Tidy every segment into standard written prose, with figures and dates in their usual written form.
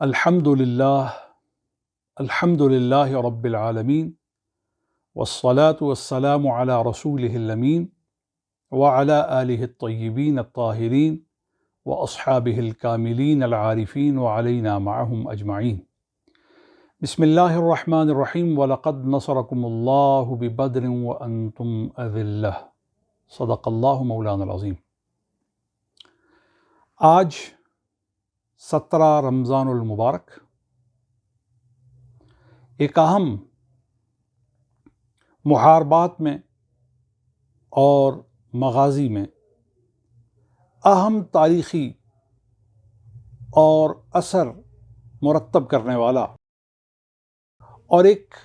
الحمد للہ رب العالمین والصلاة والسلام علی رسولہ الامین وعلی آلہ الطیبین الطاہرین واصحابہ الکاملین العارفین وعلینا معہم اجمعین۔ بسم اللہ الرحمن الرحیم۔ وَلَقَدْ نَصَرَكُمُ اللَّهُ بِبَدْرٍ وَأَنْتُمْ أَذِلَّةٌ۔ صدق اللہ مولانا العظیم۔ آج 17 رمضان المبارک ایک اہم محاربات میں اور مغازی میں اہم تاریخی اور اثر مرتب کرنے والا اور ایک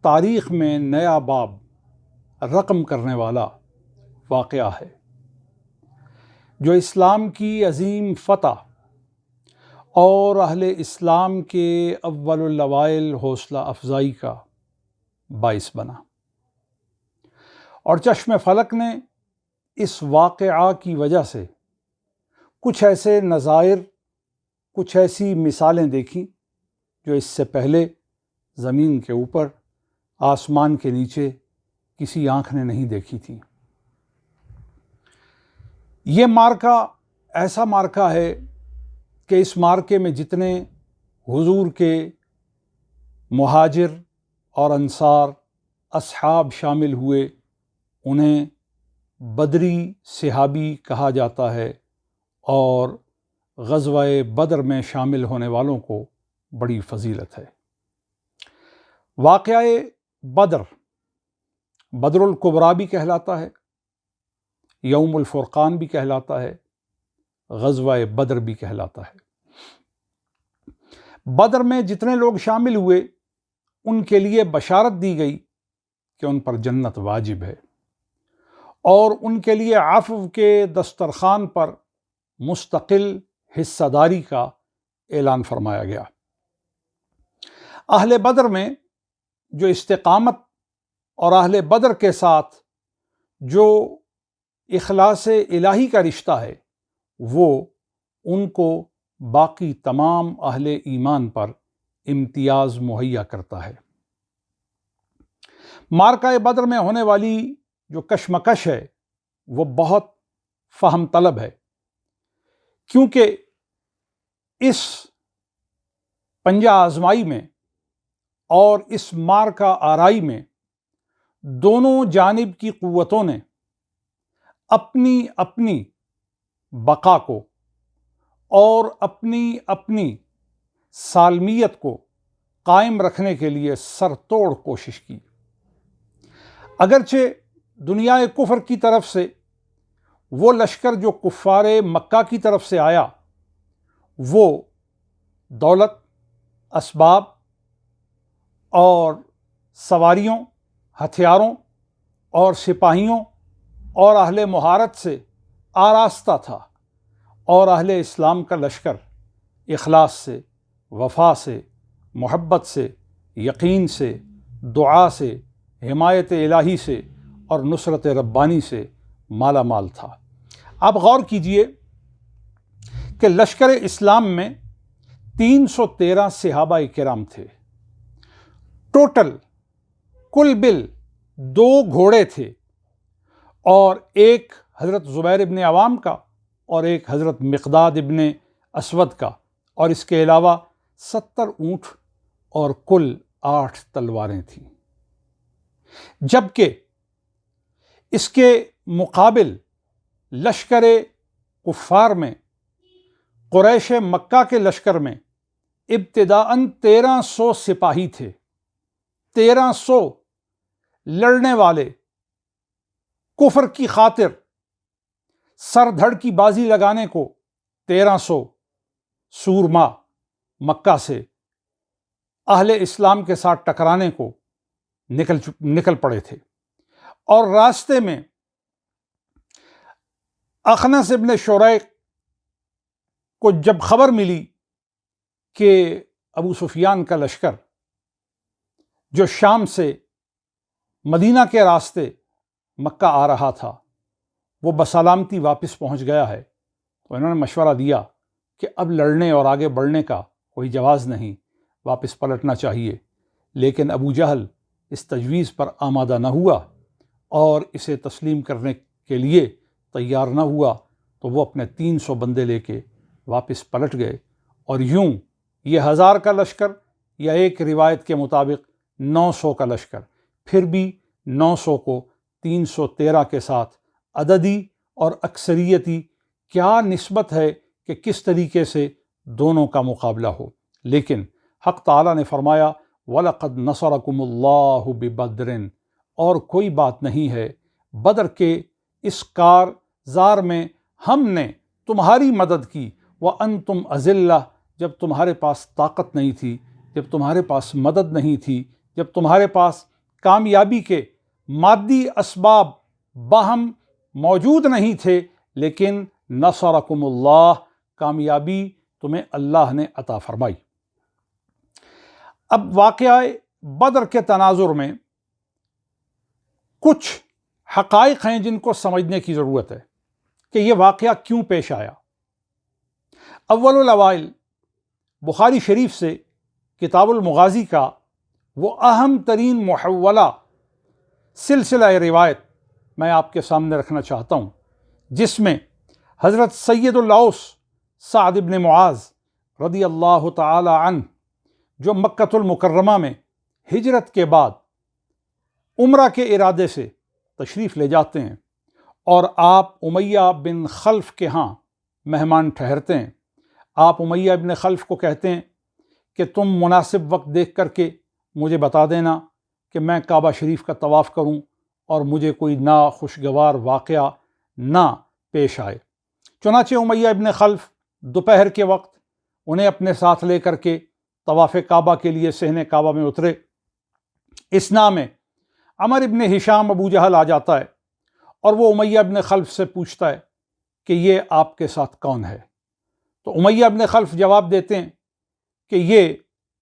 تاریخ میں نیا باب رقم کرنے والا واقعہ ہے، جو اسلام کی عظیم فتح اور اہل اسلام کے اول الاوائل حوصلہ افزائی کا باعث بنا، اور چشم فلک نے اس واقعہ کی وجہ سے کچھ ایسے نظائر، کچھ ایسی مثالیں دیکھیں جو اس سے پہلے زمین کے اوپر، آسمان کے نیچے کسی آنکھ نے نہیں دیکھی تھی۔ یہ معرکہ ایسا معرکہ ہے کہ اس معرکے میں جتنے حضور کے مہاجر اور انصار اصحاب شامل ہوئے، انہیں بدری صحابی کہا جاتا ہے، اور غزوہ بدر میں شامل ہونے والوں کو بڑی فضیلت ہے۔ واقعہ بدر الکبریٰ بھی کہلاتا ہے، یوم الفرقان بھی کہلاتا ہے، غزوہ بدر بھی کہلاتا ہے۔ بدر میں جتنے لوگ شامل ہوئے ان کے لیے بشارت دی گئی کہ ان پر جنت واجب ہے، اور ان کے لیے عفو کے دسترخوان پر مستقل حصہ داری کا اعلان فرمایا گیا۔ اہل بدر میں جو استقامت اور اہل بدر کے ساتھ جو اخلاص الہی کا رشتہ ہے، وہ ان کو باقی تمام اہل ایمان پر امتیاز مہیا کرتا ہے۔ معرکہ بدر میں ہونے والی جو کشمکش ہے وہ بہت فہم طلب ہے، کیونکہ اس پنجہ آزمائی میں اور اس معرکہ آرائی میں دونوں جانب کی قوتوں نے اپنی اپنی بقا کو اور اپنی اپنی سالمیت کو قائم رکھنے کے لیے سر توڑ کوشش کی۔ اگرچہ دنیا کفر کی طرف سے وہ لشکر جو کفار مکہ کی طرف سے آیا، وہ دولت، اسباب اور سواریوں، ہتھیاروں اور سپاہیوں اور اہل مہارت سے آراستہ تھا، اور اہل اسلام کا لشکر اخلاص سے، وفا سے، محبت سے، یقین سے، دعا سے، حمایت الہی سے اور نصرت ربانی سے مالا مال تھا۔ آپ غور کیجئے کہ لشکر اسلام میں 313 صحابہ کرام تھے، ٹوٹل کل بل 2 گھوڑے تھے، اور ایک حضرت زبیر ابن عوام کا اور ایک حضرت مقداد ابن اسود کا، اور اس کے علاوہ 70 اونٹ اور کل 8 تلواریں تھیں۔ جبکہ اس کے مقابل لشکر کفار میں، قریش مکہ کے لشکر میں ابتداءً 1300 سپاہی تھے، 1300 لڑنے والے، کفر کی خاطر سر دھڑ کی بازی لگانے کو 1300 سورما مکہ سے اہل اسلام کے ساتھ ٹکرانے کو نکل پڑے تھے۔ اور راستے میں اخنس ابن شریق کو جب خبر ملی کہ ابو سفیان کا لشکر جو شام سے مدینہ کے راستے مکہ آ رہا تھا وہ بسلامتی واپس پہنچ گیا ہے، تو انہوں نے مشورہ دیا کہ اب لڑنے اور آگے بڑھنے کا کوئی جواز نہیں، واپس پلٹنا چاہیے۔ لیکن ابو جہل اس تجویز پر آمادہ نہ ہوا اور اسے تسلیم کرنے کے لیے تیار نہ ہوا، تو وہ اپنے 300 بندے لے کے واپس پلٹ گئے، اور یوں یہ 1000 کا لشکر یا ایک روایت کے مطابق 900 کا لشکر، پھر بھی 900 کو 313 کے ساتھ عددی اور اکثریتی کیا نسبت ہے کہ کس طریقے سے دونوں کا مقابلہ ہو۔ لیکن حق تعالیٰ نے فرمایا وَلَقَدْ نَصَرَكُمُ اللَّهُ بِبَدْرٍ، اور کوئی بات نہیں ہے، بدر کے اس کارزار میں ہم نے تمہاری مدد کی، وَأَنْتُمْ أَذِلَّةٌ، جب تمہارے پاس طاقت نہیں تھی، جب تمہارے پاس مدد نہیں تھی، جب تمہارے پاس کامیابی کے مادی اسباب باہم موجود نہیں تھے، لیکن نصرکم اللہ، کامیابی تمہیں اللہ نے عطا فرمائی۔ اب واقعہ بدر کے تناظر میں کچھ حقائق ہیں جن کو سمجھنے کی ضرورت ہے کہ یہ واقعہ کیوں پیش آیا۔ اول الاوائل بخاری شریف سے کتاب المغازی کا وہ اہم ترین محولہ سلسلہ روایت میں آپ کے سامنے رکھنا چاہتا ہوں، جس میں حضرت سید الاوس سعد بن معاذ رضی اللہ تعالی عنہ، جو مکۃ المکرمہ میں ہجرت کے بعد عمرہ کے ارادے سے تشریف لے جاتے ہیں، اور آپ امیہ بن خلف کے ہاں مہمان ٹھہرتے ہیں۔ آپ امیہ بن خلف کو کہتے ہیں کہ تم مناسب وقت دیکھ کر کے مجھے بتا دینا کہ میں کعبہ شریف کا طواف کروں اور مجھے کوئی ناخوشگوار واقعہ نہ پیش آئے۔ چنانچہ امیہ بن خلف دوپہر کے وقت انہیں اپنے ساتھ لے کر کے طواف کعبہ کے لیے صحن کعبہ میں اترے۔ اسنا میں عمر ابن ہشام ابو جہل آ جاتا ہے اور وہ امیہ ابن خلف سے پوچھتا ہے کہ یہ آپ کے ساتھ کون ہے؟ تو امیہ ابن خلف جواب دیتے ہیں کہ یہ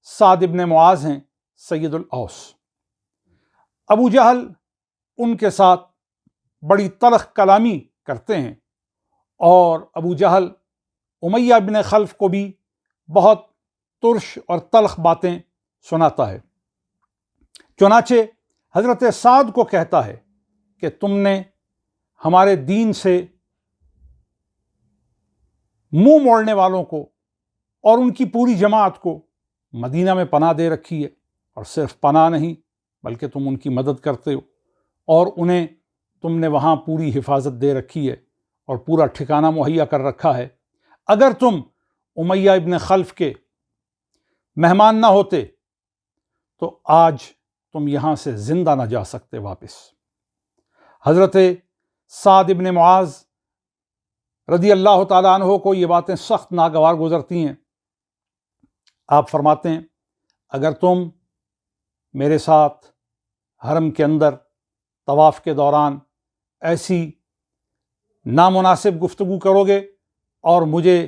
سعد ابن معاذ ہیں، سید الاوس۔ ابو جہل ان کے ساتھ بڑی تلخ کلامی کرتے ہیں، اور ابو جہل امیہ ابن خلف کو بھی بہت ترش اور تلخ باتیں سناتا ہے۔ چنانچہ حضرت سعد کو کہتا ہے کہ تم نے ہمارے دین سے منہ موڑنے والوں کو اور ان کی پوری جماعت کو مدینہ میں پناہ دے رکھی ہے، اور صرف پناہ نہیں بلکہ تم ان کی مدد کرتے ہو، اور انہیں تم نے وہاں پوری حفاظت دے رکھی ہے اور پورا ٹھکانہ مہیا کر رکھا ہے۔ اگر تم امیہ ابن خلف کے مہمان نہ ہوتے تو آج تم یہاں سے زندہ نہ جا سکتے واپس۔ حضرت سعد ابن معاذ رضی اللہ تعالیٰ عنہ کو یہ باتیں سخت ناگوار گزرتی ہیں۔ آپ فرماتے ہیں اگر تم میرے ساتھ حرم کے اندر طواف کے دوران ایسی نامناسب گفتگو کرو گے اور مجھے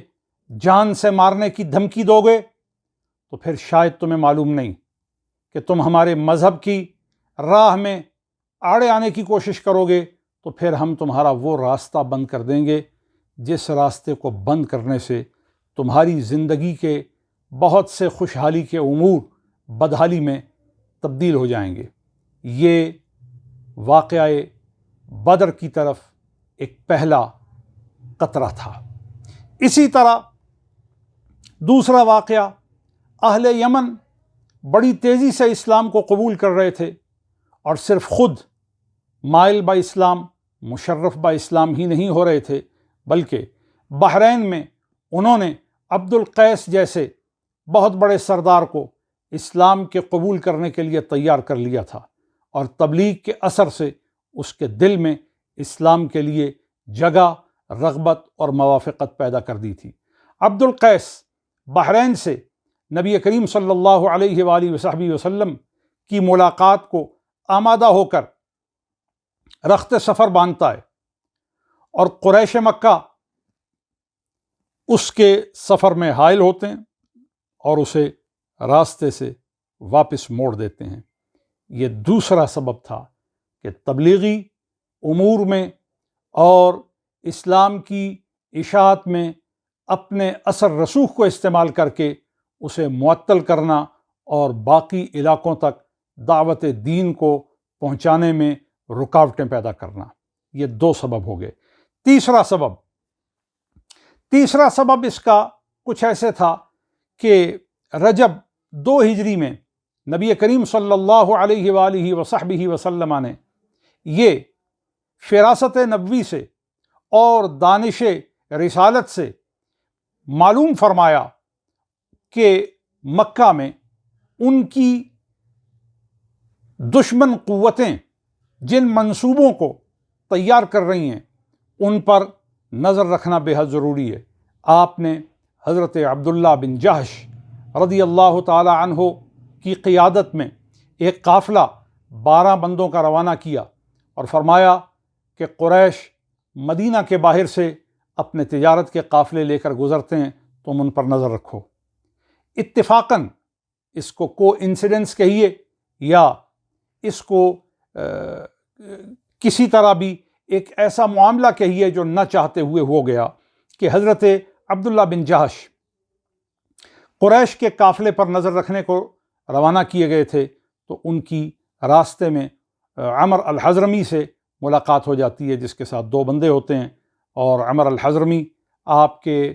جان سے مارنے کی دھمکی دو گے، تو پھر شاید تمہیں معلوم نہیں کہ تم ہمارے مذہب کی راہ میں آڑے آنے کی کوشش کرو گے، تو پھر ہم تمہارا وہ راستہ بند کر دیں گے جس راستے کو بند کرنے سے تمہاری زندگی کے بہت سے خوشحالی کے امور بدحالی میں تبدیل ہو جائیں گے۔ یہ واقعہ بدر کی طرف ایک پہلا قطرہ تھا۔ اسی طرح دوسرا واقعہ، اہل یمن بڑی تیزی سے اسلام کو قبول کر رہے تھے، اور صرف خود مائل با اسلام، مشرف با اسلام ہی نہیں ہو رہے تھے، بلکہ بحرین میں انہوں نے عبد القیس جیسے بہت بڑے سردار کو اسلام کے قبول کرنے کے لیے تیار کر لیا تھا، اور تبلیغ کے اثر سے اس کے دل میں اسلام کے لیے جگہ، رغبت اور موافقت پیدا کر دی تھی۔ عبد القیس بحرین سے نبی کریم صلی اللہ علیہ وآلہ وصحبہ وسلم کی ملاقات کو آمادہ ہو کر رخت سفر باندھتا ہے، اور قریش مکہ اس کے سفر میں حائل ہوتے ہیں اور اسے راستے سے واپس موڑ دیتے ہیں۔ یہ دوسرا سبب تھا کہ تبلیغی امور میں اور اسلام کی اشاعت میں اپنے اثر رسوخ کو استعمال کر کے اسے معطل کرنا اور باقی علاقوں تک دعوت دین کو پہنچانے میں رکاوٹیں پیدا کرنا۔ یہ 2 سبب ہو گئے۔ تیسرا سبب اس کا کچھ ایسے تھا کہ رجب 2 ہجری میں نبی کریم صلی اللہ علیہ وآلہ وصحبہ وسلم نے یہ فراست نبوی سے اور دانش رسالت سے معلوم فرمایا کہ مکہ میں ان کی دشمن قوتیں جن منصوبوں کو تیار کر رہی ہیں ان پر نظر رکھنا بے حد ضروری ہے۔ آپ نے حضرت عبداللہ بن جحش رضی اللہ تعالی عنہ کی قیادت میں ایک قافلہ 12 بندوں کا روانہ کیا اور فرمایا کہ قریش مدینہ کے باہر سے اپنے تجارت کے قافلے لے کر گزرتے ہیں، تم ان پر نظر رکھو۔ اتفاقاً اس کو انسیڈنس کہیے یا اس کو کسی طرح بھی ایک ایسا معاملہ کہیے جو نہ چاہتے ہوئے ہو گیا کہ حضرت عبداللہ بن جحش قریش کے قافلے پر نظر رکھنے کو روانہ کیے گئے تھے، تو ان کی راستے میں عمر الحضرمی سے ملاقات ہو جاتی ہے، جس کے ساتھ 2 بندے ہوتے ہیں، اور عمر الحضرمی آپ کے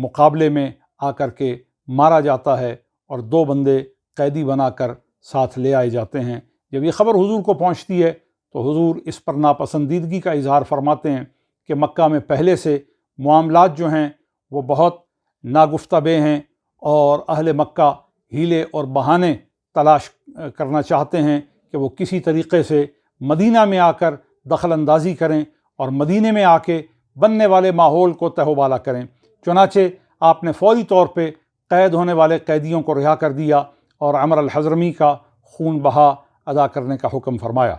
مقابلے میں آ کر کے مارا جاتا ہے اور 2 بندے قیدی بنا کر ساتھ لے آئے جاتے ہیں۔ جب یہ خبر حضور کو پہنچتی ہے تو حضور اس پر ناپسندیدگی کا اظہار فرماتے ہیں کہ مکہ میں پہلے سے معاملات جو ہیں وہ بہت ناگفتہ بے ہیں، اور اہل مکہ ہیلے اور بہانے تلاش کرنا چاہتے ہیں کہ وہ کسی طریقے سے مدینہ میں آ کر دخل اندازی کریں اور مدینے میں آ کے بننے والے ماحول کو تہو بالا کریں۔ چنانچہ آپ نے فوری طور پہ قید ہونے والے قیدیوں کو رہا کر دیا اور عمر الحضرمی کا خون بہا ادا کرنے کا حکم فرمایا۔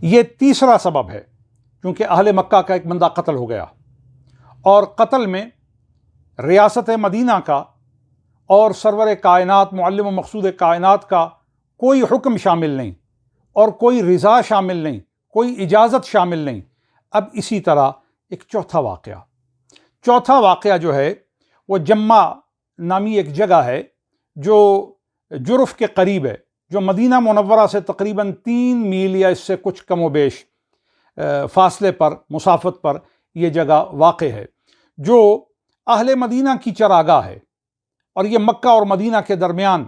یہ تیسرا سبب ہے، کیونکہ اہل مکہ کا ایک بندہ قتل ہو گیا، اور قتل میں ریاست مدینہ کا اور سرور کائنات معلم و مقصود کائنات کا کوئی حکم شامل نہیں، اور کوئی رضا شامل نہیں، کوئی اجازت شامل نہیں۔ اب اسی طرح ایک چوتھا واقعہ جو ہے وہ جمع نامی ایک جگہ ہے جو جرف کے قریب ہے، جو مدینہ منورہ سے تقریباً 3 میل یا اس سے کچھ کم و بیش فاصلے پر، مسافت پر یہ جگہ واقع ہے، جو اہل مدینہ کی چراگاہ ہے، اور یہ مکہ اور مدینہ کے درمیان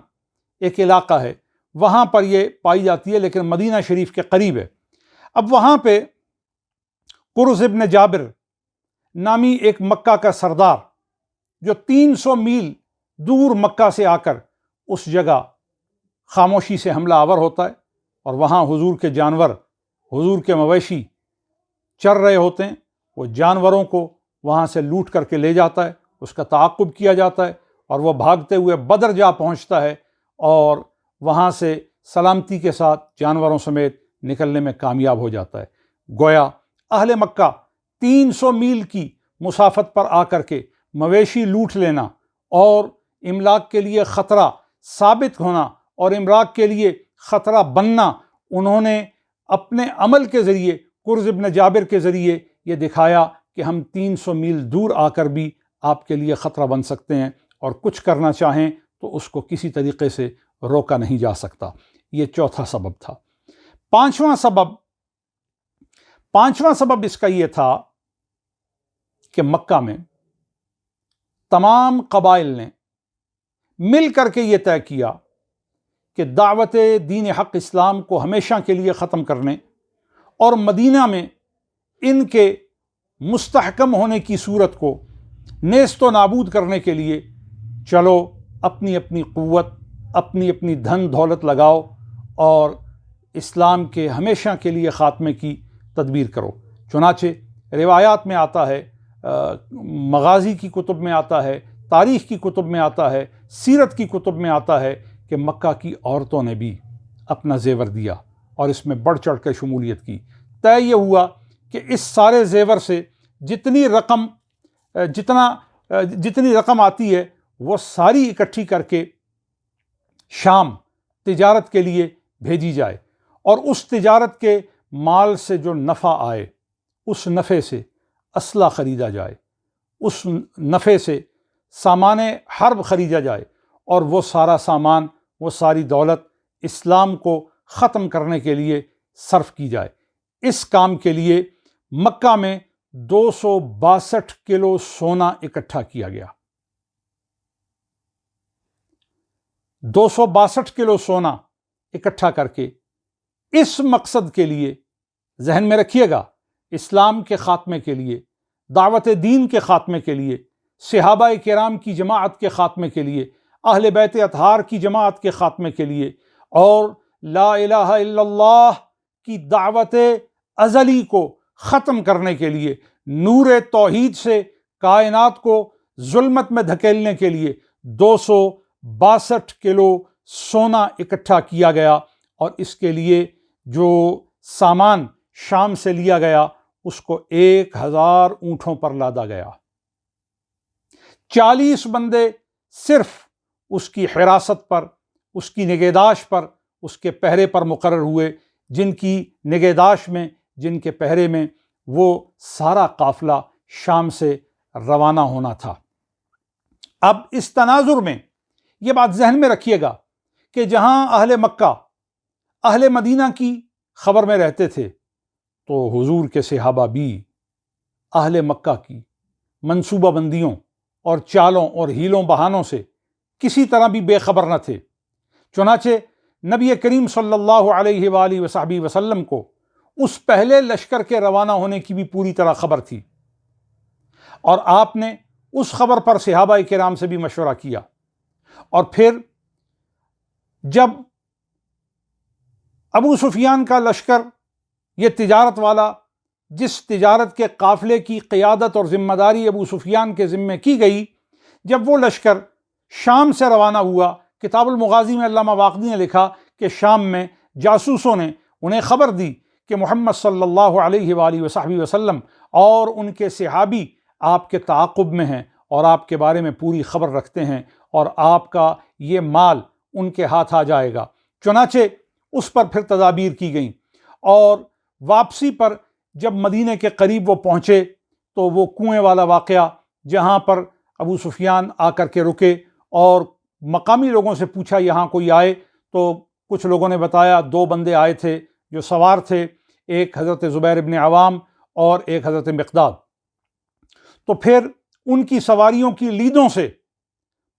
ایک علاقہ ہے، وہاں پر یہ پائی جاتی ہے، لیکن مدینہ شریف کے قریب ہے۔ اب وہاں پہ قرظ ابن جابر نامی ایک مکہ کا سردار، جو 300 میل دور مکہ سے آ کر اس جگہ خاموشی سے حملہ آور ہوتا ہے، اور وہاں حضور کے جانور، حضور کے مویشی چر رہے ہوتے ہیں، وہ جانوروں کو وہاں سے لوٹ کر کے لے جاتا ہے، اس کا تعاقب کیا جاتا ہے، اور وہ بھاگتے ہوئے بدر جا پہنچتا ہے، اور وہاں سے سلامتی کے ساتھ جانوروں سمیت نکلنے میں کامیاب ہو جاتا ہے۔ گویا اہل مکہ 300 میل کی مسافت پر آ کر کے مویشی لوٹ لینا اور املاک کے لیے خطرہ ثابت ہونا اور املاک کے لیے خطرہ بننا، انہوں نے اپنے عمل کے ذریعے، قرظ ابن جابر کے ذریعے یہ دکھایا کہ ہم 300 میل دور آ کر بھی آپ کے لیے خطرہ بن سکتے ہیں، اور کچھ کرنا چاہیں تو اس کو کسی طریقے سے روکا نہیں جا سکتا۔ یہ چوتھا سبب تھا۔ پانچواں سبب اس کا یہ تھا کہ مکہ میں تمام قبائل نے مل کر کے یہ طے کیا کہ دعوت دین حق اسلام کو ہمیشہ کے لیے ختم کرنے اور مدینہ میں ان کے مستحکم ہونے کی صورت کو نیست و نابود کرنے کے لیے چلو اپنی اپنی قوت، اپنی اپنی دھن دولت لگاؤ اور اسلام کے ہمیشہ کے لیے خاتمے کی تدبیر کرو۔ چنانچہ روایات میں آتا ہے، مغازی کی کتب میں آتا ہے، تاریخ کی کتب میں آتا ہے، سیرت کی کتب میں آتا ہے کہ مکہ کی عورتوں نے بھی اپنا زیور دیا اور اس میں بڑھ چڑھ کے شمولیت کی۔ طے یہ ہوا کہ اس سارے زیور سے جتنی رقم آتی ہے وہ ساری اکٹھی کر کے شام تجارت کے لیے بھیجی جائے، اور اس تجارت کے مال سے جو نفع آئے اس نفع سے اسلحہ خریدا جائے، اس نفع سے سامان حرب خریدا جائے اور وہ سارا سامان، وہ ساری دولت اسلام کو ختم کرنے کے لیے صرف کی جائے۔ اس کام کے لیے مکہ میں 262 کلو سونا اکٹھا کیا گیا۔ 262 کلو سونا اکٹھا کر کے اس مقصد کے لیے، ذہن میں رکھیے گا، اسلام کے خاتمے کے لیے، دعوت دین کے خاتمے کے لیے، صحابہ کرام کی جماعت کے خاتمے کے لیے، اہل بیت اطہار کی جماعت کے خاتمے کے لیے، اور لا الہ الا اللہ کی دعوت ازلی کو ختم کرنے کے لیے، نور توحید سے کائنات کو ظلمت میں دھکیلنے کے لیے 262 کلو سونا اکٹھا کیا گیا، اور اس کے لیے جو سامان شام سے لیا گیا اس کو 1000 اونٹوں پر لادا گیا۔ 40 بندے صرف اس کی حراست پر، اس کی نگہداشت پر، اس کے پہرے پر مقرر ہوئے، جن کی نگہداشت میں، جن کے پہرے میں وہ سارا قافلہ شام سے روانہ ہونا تھا۔ اب اس تناظر میں یہ بات ذہن میں رکھیے گا کہ جہاں اہل مکہ اہل مدینہ کی خبر میں رہتے تھے، تو حضور کے صحابہ بھی اہل مکہ کی منصوبہ بندیوں اور چالوں اور ہیلوں بہانوں سے کسی طرح بھی بے خبر نہ تھے۔ چنانچہ نبی کریم صلی اللہ علیہ وآلہ وصحبہ وسلم کو اس پہلے لشکر کے روانہ ہونے کی بھی پوری طرح خبر تھی، اور آپ نے اس خبر پر صحابہ کرام سے بھی مشورہ کیا۔ اور پھر جب ابو سفیان کا لشکر، یہ تجارت والا، جس تجارت کے قافلے کی قیادت اور ذمہ داری ابو سفیان کے ذمے کی گئی، جب وہ لشکر شام سے روانہ ہوا، کتاب المغازی میں علامہ واقدی نے لکھا کہ شام میں جاسوسوں نے انہیں خبر دی کہ محمد صلی اللہ علیہ وآلہ وصحبہ وسلم اور ان کے صحابی آپ کے تعاقب میں ہیں اور آپ کے بارے میں پوری خبر رکھتے ہیں، اور آپ کا یہ مال ان کے ہاتھ آ جائے گا۔ چنانچہ اس پر پھر تدابیر کی گئیں، اور واپسی پر جب مدینے کے قریب وہ پہنچے تو وہ کنویں والا واقعہ، جہاں پر ابو سفیان آ کر کے رکے اور مقامی لوگوں سے پوچھا یہاں کوئی آئے، تو کچھ لوگوں نے بتایا 2 بندے آئے تھے جو سوار تھے، ایک حضرت زبیر ابن عوام اور ایک حضرت مقداد۔ تو پھر ان کی سواریوں کی لیدوں سے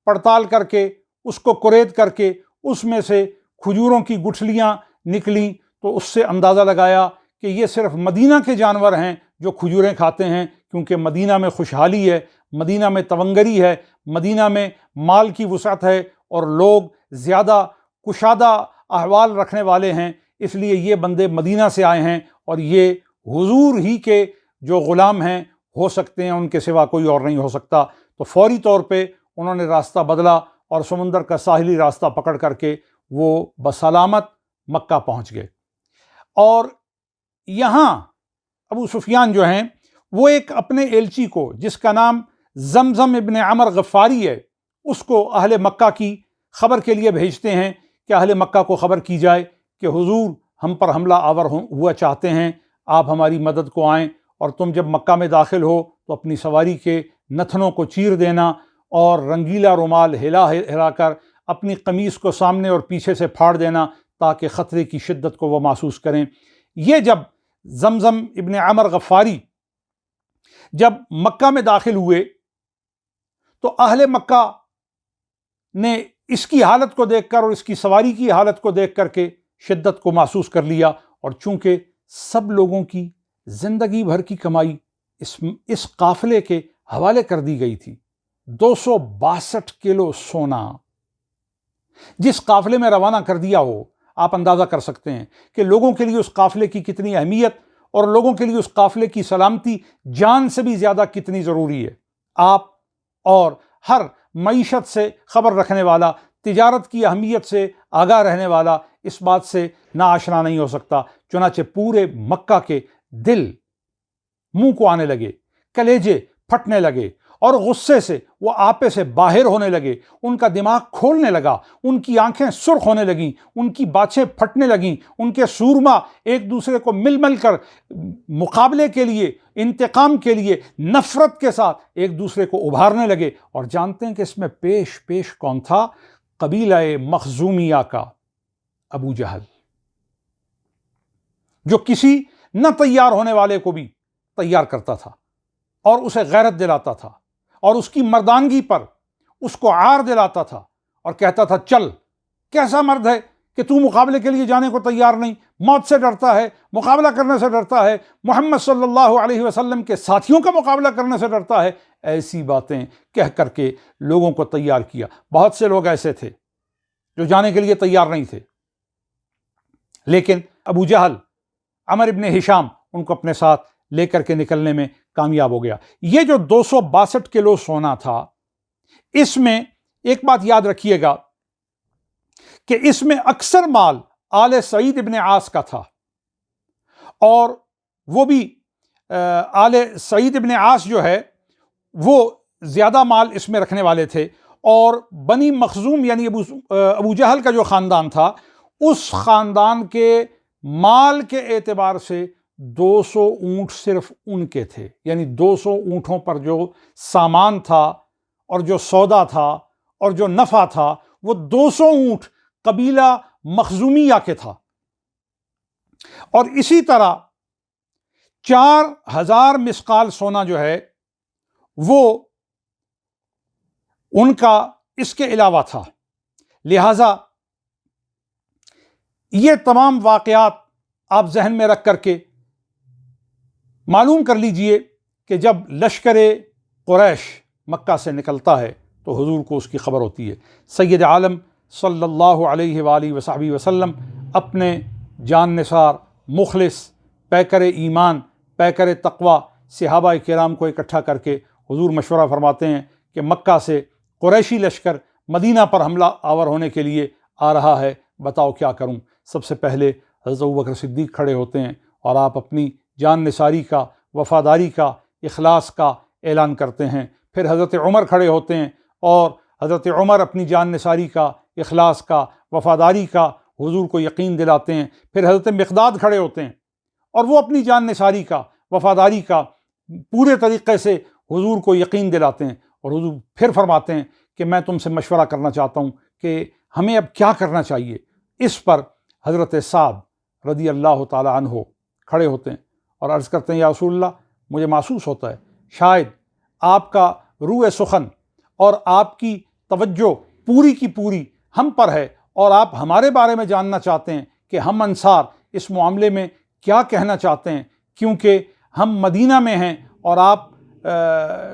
پڑتال کر کے، اس کو کرید کر کے، اس میں سے کھجوروں کی گٹھلیاں نکلیں، تو اس سے اندازہ لگایا کہ یہ صرف مدینہ کے جانور ہیں جو کھجوریں کھاتے ہیں، کیونکہ مدینہ میں خوشحالی ہے، مدینہ میں تونگری ہے، مدینہ میں مال کی وسعت ہے، اور لوگ زیادہ کشادہ احوال رکھنے والے ہیں، اس لیے یہ بندے مدینہ سے آئے ہیں، اور یہ حضور ہی کے جو غلام ہیں ہو سکتے ہیں، ان کے سوا کوئی اور نہیں ہو سکتا۔ تو فوری طور پہ انہوں نے راستہ بدلا اور سمندر کا ساحلی راستہ پکڑ کر کے وہ بسلامت مکہ پہنچ گئے۔ اور یہاں ابو سفیان جو ہیں وہ ایک اپنے ایلچی کو، جس کا نام زمزم ابن عمر غفاری ہے، اس کو اہل مکہ کی خبر کے لیے بھیجتے ہیں کہ اہل مکہ کو خبر کی جائے کہ حضور ہم پر حملہ آور ہوا چاہتے ہیں، آپ ہماری مدد کو آئیں، اور تم جب مکہ میں داخل ہو تو اپنی سواری کے نتھنوں کو چیر دینا، اور رنگیلا رومال ہلا کر اپنی قمیص کو سامنے اور پیچھے سے پھاڑ دینا تاکہ خطرے کی شدت کو وہ محسوس کریں۔ یہ جب زمزم ابن عمر غفاری جب مکہ میں داخل ہوئے تو اہل مکہ نے اس کی حالت کو دیکھ کر اور اس کی سواری کی حالت کو دیکھ کر کے شدت کو محسوس کر لیا، اور چونکہ سب لوگوں کی زندگی بھر کی کمائی اس قافلے کے حوالے کر دی گئی تھی، 262 کلو سونا جس قافلے میں روانہ کر دیا ہو، آپ اندازہ کر سکتے ہیں کہ لوگوں کے لیے اس قافلے کی کتنی اہمیت، اور لوگوں کے لیے اس قافلے کی سلامتی جان سے بھی زیادہ کتنی ضروری ہے۔ آپ اور ہر معیشت سے خبر رکھنے والا، تجارت کی اہمیت سے آگاہ رہنے والا اس بات سے ناآشنا نہیں ہو سکتا۔ چنانچہ پورے مکہ کے دل منہ کو آنے لگے، کلیجے پھٹنے لگے، اور غصے سے وہ آپے سے باہر ہونے لگے، ان کا دماغ کھولنے لگا، ان کی آنکھیں سرخ ہونے لگیں، ان کی باتیں پھٹنے لگیں، ان کے سورما ایک دوسرے کو مل مل کر مقابلے کے لیے، انتقام کے لیے نفرت کے ساتھ ایک دوسرے کو ابھارنے لگے۔ اور جانتے ہیں کہ اس میں پیش کون تھا؟ قبیلہ مخزومیہ کا ابو جہل، جو کسی نہ تیار ہونے والے کو بھی تیار کرتا تھا اور اسے غیرت دلاتا تھا اور اس کی مردانگی پر اس کو عار دلاتا تھا اور کہتا تھا چل، کیسا مرد ہے کہ تو مقابلے کے لیے جانے کو تیار نہیں، موت سے ڈرتا ہے، مقابلہ کرنے سے ڈرتا ہے، محمد صلی اللہ علیہ وسلم کے ساتھیوں کا مقابلہ کرنے سے ڈرتا ہے۔ ایسی باتیں کہہ کر کے لوگوں کو تیار کیا۔ بہت سے لوگ ایسے تھے جو جانے کے لیے تیار نہیں تھے، لیکن ابو جہل، عمر ابن ہشام ان کو اپنے ساتھ لے کر کے نکلنے میں کامیاب ہو گیا۔ یہ جو 262 کلو سونا تھا، اس میں ایک بات یاد رکھیے گا کہ اس میں اکثر مال آل سعید ابن عاص کا تھا، اور وہ بھی آل سعید ابن عاص جو ہے وہ زیادہ مال اس میں رکھنے والے تھے، اور بنی مخزوم یعنی ابو جہل کا جو خاندان تھا، اس خاندان کے مال کے اعتبار سے 200 اونٹ صرف ان کے تھے، یعنی 200 اونٹوں پر جو سامان تھا اور جو سودا تھا اور جو نفع تھا، وہ 200 اونٹ قبیلہ مخزومیہ کے تھا۔ اور اسی طرح 4000 مسقال سونا جو ہے وہ ان کا اس کے علاوہ تھا۔ لہذا یہ تمام واقعات آپ ذہن میں رکھ کر کے معلوم کر لیجئے کہ جب لشکر قریش مکہ سے نکلتا ہے تو حضور کو اس کی خبر ہوتی ہے۔ سید عالم صلی اللہ علیہ وآلہ وصحبہ وسلم اپنے جان نثار، مخلص، پیکر ایمان، پیکر تقوی صحابہ کرام کو اکٹھا کر کے حضور مشورہ فرماتے ہیں کہ مکہ سے قریشی لشکر مدینہ پر حملہ آور ہونے کے لیے آ رہا ہے، بتاؤ کیا کروں؟ سب سے پہلے حضرت ابوبکر صدیق کھڑے ہوتے ہیں اور آپ اپنی جان نثاری کا، وفاداری کا، اخلاص کا اعلان کرتے ہیں۔ پھر حضرت عمر کھڑے ہوتے ہیں اور حضرت عمر اپنی جان نثاری کا، اخلاص کا، وفاداری کا حضور کو یقین دلاتے ہیں۔ پھر حضرت مقداد کھڑے ہوتے ہیں اور وہ اپنی جان نثاری کا، وفاداری کا پورے طریقے سے حضور کو یقین دلاتے ہیں، اور حضور پھر فرماتے ہیں کہ میں تم سے مشورہ کرنا چاہتا ہوں کہ ہمیں اب کیا کرنا چاہیے۔ اس پر حضرت سعد رضی اللہ تعالی عنہ کھڑے ہوتے ہیں اور عرض کرتے ہیں یا رسول اللہ، مجھے محسوس ہوتا ہے شاید آپ کا روح سخن اور آپ کی توجہ پوری کی پوری ہم پر ہے، اور آپ ہمارے بارے میں جاننا چاہتے ہیں کہ ہم انصار اس معاملے میں کیا کہنا چاہتے ہیں، کیونکہ ہم مدینہ میں ہیں اور آپ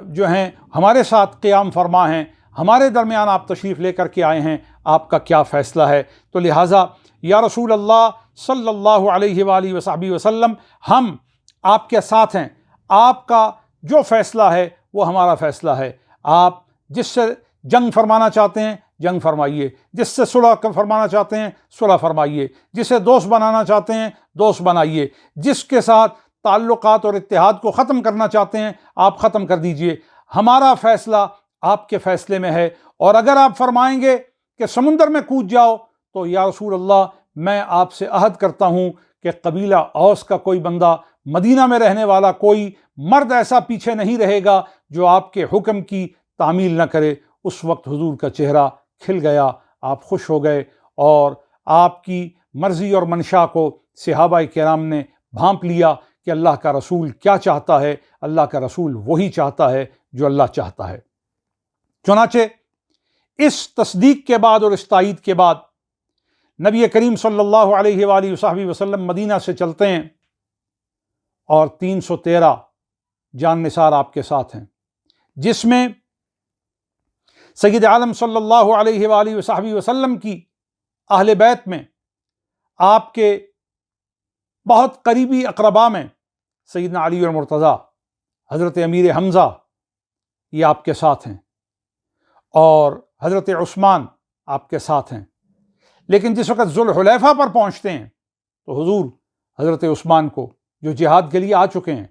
جو ہیں ہمارے ساتھ قیام فرما ہیں، ہمارے درمیان آپ تشریف لے کر کے آئے ہیں، آپ کا کیا فیصلہ ہے؟ تو لہٰذا یا رسول اللہ صلی اللہ علیہ وآلہ وصحبہ وسلم، ہم آپ کے ساتھ ہیں، آپ کا جو فیصلہ ہے وہ ہمارا فیصلہ ہے۔ آپ جس سے جنگ فرمانا چاہتے ہیں جنگ فرمائیے، جس سے صلح فرمانا چاہتے ہیں صلح فرمائیے، جسے دوست بنانا چاہتے ہیں دوست بنائیے، جس کے ساتھ تعلقات اور اتحاد کو ختم کرنا چاہتے ہیں آپ ختم کر دیجئے۔ ہمارا فیصلہ آپ کے فیصلے میں ہے، اور اگر آپ فرمائیں گے کہ سمندر میں کود جاؤ تو یا رسول اللہ میں آپ سے عہد کرتا ہوں کہ قبیلہ اوس کا کوئی بندہ، مدینہ میں رہنے والا کوئی مرد ایسا پیچھے نہیں رہے گا جو آپ کے حکم کی تعمیل نہ کرے۔ اس وقت حضور کا چہرہ کھل گیا، آپ خوش ہو گئے، اور آپ کی مرضی اور منشا کو صحابہ کرام نے بھانپ لیا کہ اللہ کا رسول کیا چاہتا ہے۔ اللہ کا رسول وہی چاہتا ہے جو اللہ چاہتا ہے۔ چنانچہ اس تصدیق کے بعد اور اس تائید کے بعد نبی کریم صلی اللہ علیہ وآلہ وصحبہ وسلم مدینہ سے چلتے ہیں، اور 313 جان نثار آپ کے ساتھ ہیں، جس میں سید عالم صلی اللہ علیہ وآلہ وصحبہ وسلم کی اہل بیت میں آپ کے بہت قریبی اقربا میں سیدنا علی اور مرتضیٰ، حضرت امیر حمزہ یہ آپ کے ساتھ ہیں، اور حضرت عثمان آپ کے ساتھ ہیں۔ لیکن جس وقت ذوالحلیفہ پر پہنچتے ہیں تو حضور حضرت عثمان کو، جو جہاد کے لیے آ چکے ہیں،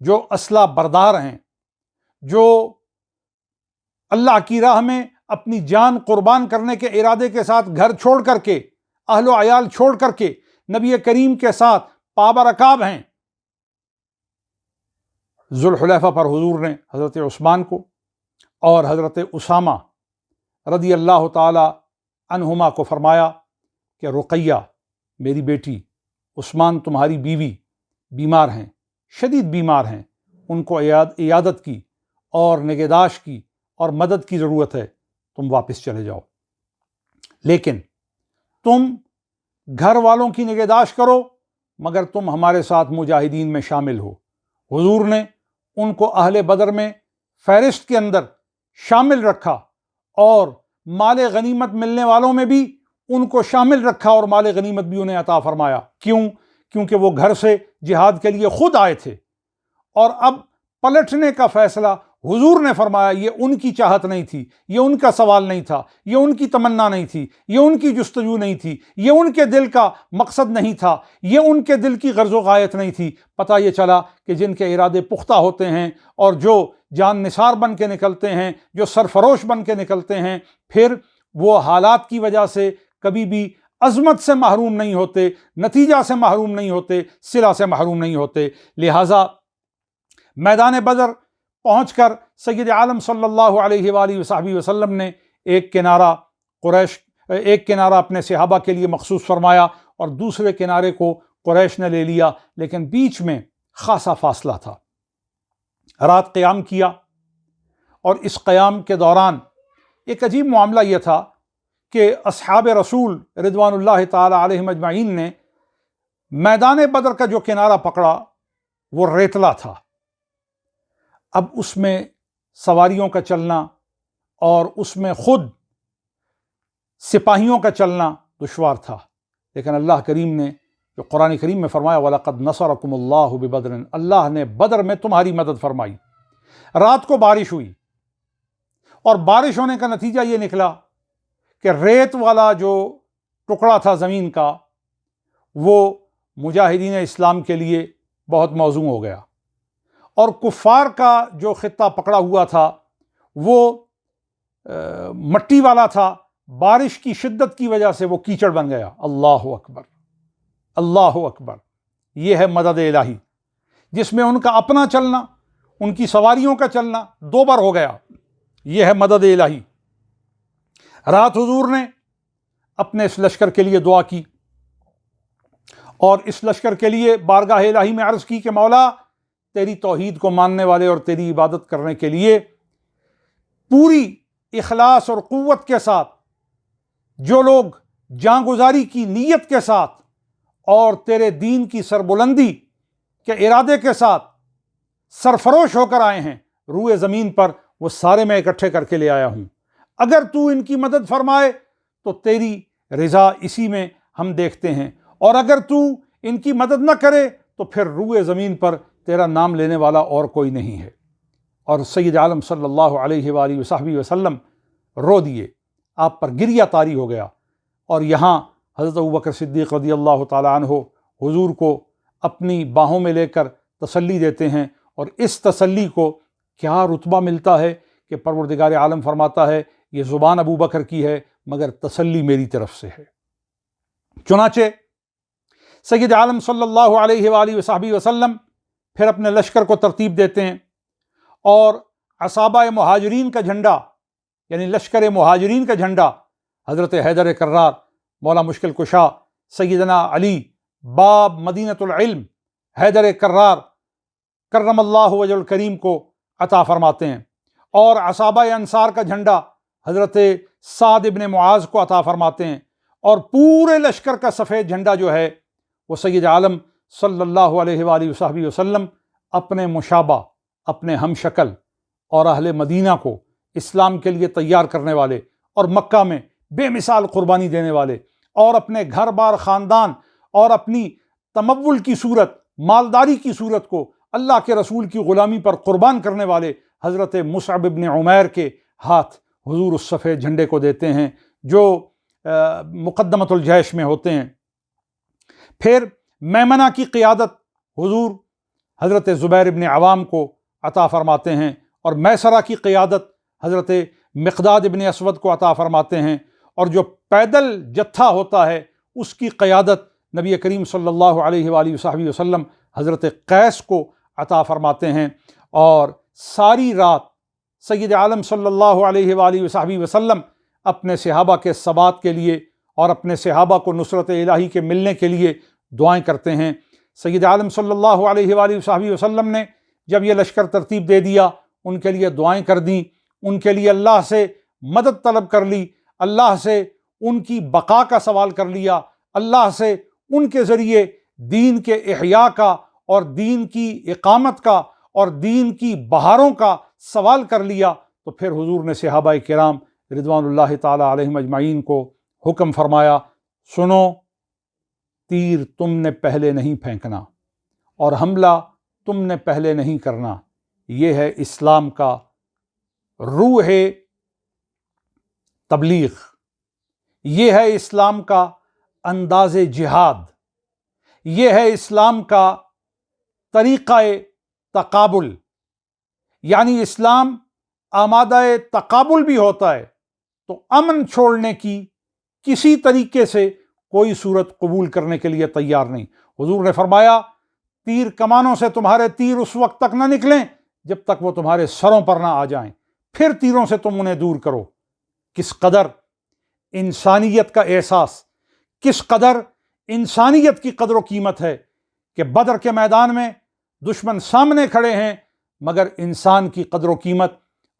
جو اسلحہ بردار ہیں، جو اللہ کی راہ میں اپنی جان قربان کرنے کے ارادے کے ساتھ گھر چھوڑ کر کے، اہل و عیال چھوڑ کر کے نبی کریم کے ساتھ پابرکاب ہیں۔ ذوالحلیفہ پر حضور نے حضرت عثمان کو اور حضرت اسامہ رضی اللہ تعالی عنہما کو فرمایا کہ رقیہ میری بیٹی، عثمان تمہاری بیوی بیمار ہیں، شدید بیمار ہیں، ان کو عیادت کی اور نگہداشت کی اور مدد کی ضرورت ہے، تم واپس چلے جاؤ، لیکن تم گھر والوں کی نگہداشت کرو مگر تم ہمارے ساتھ مجاہدین میں شامل ہو۔ حضور نے ان کو اہل بدر میں فہرست کے اندر شامل رکھا اور مال غنیمت ملنے والوں میں بھی ان کو شامل رکھا اور مال غنیمت بھی انہیں عطا فرمایا۔ کیونکہ وہ گھر سے جہاد کے لیے خود آئے تھے، اور اب پلٹنے کا فیصلہ حضور نے فرمایا۔ یہ ان کی چاہت نہیں تھی، یہ ان کا سوال نہیں تھا، یہ ان کی تمنا نہیں تھی، یہ ان کی جستجو نہیں تھی، یہ ان کے دل کا مقصد نہیں تھا، یہ ان کے دل کی غرض و غایت نہیں تھی۔ پتہ یہ چلا کہ جن کے ارادے پختہ ہوتے ہیں اور جو جان نثار بن کے نکلتے ہیں، جو سرفروش بن کے نکلتے ہیں، پھر وہ حالات کی وجہ سے کبھی بھی عظمت سے محروم نہیں ہوتے، نتیجہ سے محروم نہیں ہوتے، صلہ سے محروم نہیں ہوتے۔ لہٰذا میدان بدر پہنچ کر سید عالم صلی اللہ علیہ وآلہ وصحبہ وسلم نے ایک کنارہ اپنے صحابہ کے لیے مخصوص فرمایا اور دوسرے کنارے کو قریش نے لے لیا، لیکن بیچ میں خاصا فاصلہ تھا۔ رات قیام کیا، اور اس قیام کے دوران ایک عجیب معاملہ یہ تھا کہ اصحاب رسول رضوان اللہ تعالی علیہم اجمعین نے میدان بدر کا جو کنارہ پکڑا وہ ریتلا تھا۔ اب اس میں سواریوں کا چلنا اور اس میں خود سپاہیوں کا چلنا دشوار تھا، لیکن اللہ کریم نے جو قرآن کریم میں فرمایا وَلَقَدْ نَصَرَكُمُ اللَّهُ بِبَدْرٍ، اللہ نے بدر میں تمہاری مدد فرمائی۔ رات کو بارش ہوئی، اور بارش ہونے کا نتیجہ یہ نکلا کہ ریت والا جو ٹکڑا تھا زمین کا وہ مجاہدین اسلام کے لیے بہت موزوں ہو گیا، اور کفار کا جو خطہ پکڑا ہوا تھا وہ مٹی والا تھا، بارش کی شدت کی وجہ سے وہ کیچڑ بن گیا۔ اللہ اکبر، اللہ اکبر۔ یہ ہے مدد الہی، جس میں ان کا اپنا چلنا، ان کی سواریوں کا چلنا دو بار ہو گیا۔ یہ ہے مدد الہی۔ رات حضور نے اپنے اس لشکر کے لیے دعا کی اور اس لشکر کے لیے بارگاہ الہی میں عرض کی کہ مولا، تیری توحید کو ماننے والے اور تیری عبادت کرنے کے لیے پوری اخلاص اور قوت کے ساتھ جو لوگ جاں گزاری کی نیت کے ساتھ اور تیرے دین کی سربلندی کے ارادے کے ساتھ سرفروش ہو کر آئے ہیں روئے زمین پر، وہ سارے میں اکٹھے کر کے لے آیا ہوں۔ اگر تو ان کی مدد فرمائے تو تیری رضا اسی میں ہم دیکھتے ہیں، اور اگر تو ان کی مدد نہ کرے تو پھر روئے زمین پر تیرا نام لینے والا اور کوئی نہیں ہے۔ اور سید عالم صلی اللہ علیہ وآلہ وصحبہ وسلم رو دیے، آپ پر گریہ طاری ہو گیا، اور یہاں حضرت ابوبکر صدیق رضی اللہ تعالیٰ عنہ حضور کو اپنی باہوں میں لے کر تسلی دیتے ہیں، اور اس تسلی کو کیا رتبہ ملتا ہے کہ پروردگار عالم فرماتا ہے یہ زبان ابوبکر کی ہے مگر تسلی میری طرف سے ہے۔ چنانچہ سید عالم صلی اللہ علیہ وآلہ وصحبہ وسلم پھر اپنے لشکر کو ترتیب دیتے ہیں، اور عصابہ مہاجرین کا جھنڈا، یعنی لشکر مہاجرین کا جھنڈا حضرت حیدر کرار، مولا مشکل کشا سیدنا علی باب مدینۃ العلم حیدر کرار کرم اللہ وجہ الکریم کو عطا فرماتے ہیں، اور عصابہ انصار کا جھنڈا حضرت سعد ابن معاذ کو عطا فرماتے ہیں، اور پورے لشکر کا سفید جھنڈا جو ہے وہ سید عالم صلی اللہ علیہ وآلہ وصحبہ وسلم اپنے مشابہ، اپنے ہم شکل اور اہل مدینہ کو اسلام کے لیے تیار کرنے والے، اور مکہ میں بے مثال قربانی دینے والے، اور اپنے گھر بار خاندان اور اپنی تمول کی صورت، مالداری کی صورت کو اللہ کے رسول کی غلامی پر قربان کرنے والے حضرت مصعب ابن عمیر کے ہاتھ حضور اس سفید جھنڈے کو دیتے ہیں جو مقدمۃ الجیش میں ہوتے ہیں۔ پھر میمنہ کی قیادت حضور حضرت زبیر ابن عوام کو عطا فرماتے ہیں، اور میسرہ کی قیادت حضرت مقداد ابن اسود کو عطا فرماتے ہیں، اور جو پیدل جتھا ہوتا ہے اس کی قیادت نبی کریم صلی اللہ علیہ وآلہ وصحبہ وسلم حضرت قیس کو عطا فرماتے ہیں، اور ساری رات سید عالم صلی اللہ علیہ وآلہ وصحبہ وسلم اپنے صحابہ کے ثبات کے لیے اور اپنے صحابہ کو نصرت الہی کے ملنے کے لیے دعائیں کرتے ہیں۔ سید عالم صلی اللہ علیہ وآلہ وصحبہ وسلم نے جب یہ لشکر ترتیب دے دیا، ان کے لیے دعائیں کر دیں، ان کے لیے اللہ سے مدد طلب کر لی، اللہ سے ان کی بقا کا سوال کر لیا، اللہ سے ان کے ذریعے دین کے احیاء کا اور دین کی اقامت کا اور دین کی بہاروں کا سوال کر لیا، تو پھر حضور نے صحابہ کرام رضوان اللہ تعالی علیہم اجمعین کو حکم فرمایا، سنو، تیر تم نے پہلے نہیں پھینکنا اور حملہ تم نے پہلے نہیں کرنا۔ یہ ہے اسلام کا روح تبلیغ، یہ ہے اسلام کا انداز جہاد، یہ ہے اسلام کا طریقہ تقابل۔ یعنی اسلام آمادہ تقابل بھی ہوتا ہے، تو امن چھوڑنے کی کسی طریقے سے کوئی صورت قبول کرنے کے لیے تیار نہیں۔ حضور نے فرمایا، تیر کمانوں سے تمہارے تیر اس وقت تک نہ نکلیں جب تک وہ تمہارے سروں پر نہ آ جائیں، پھر تیروں سے تم انہیں دور کرو۔ کس قدر انسانیت کا احساس، کس قدر انسانیت کی قدر و قیمت ہے کہ بدر کے میدان میں دشمن سامنے کھڑے ہیں، مگر انسان کی قدر و قیمت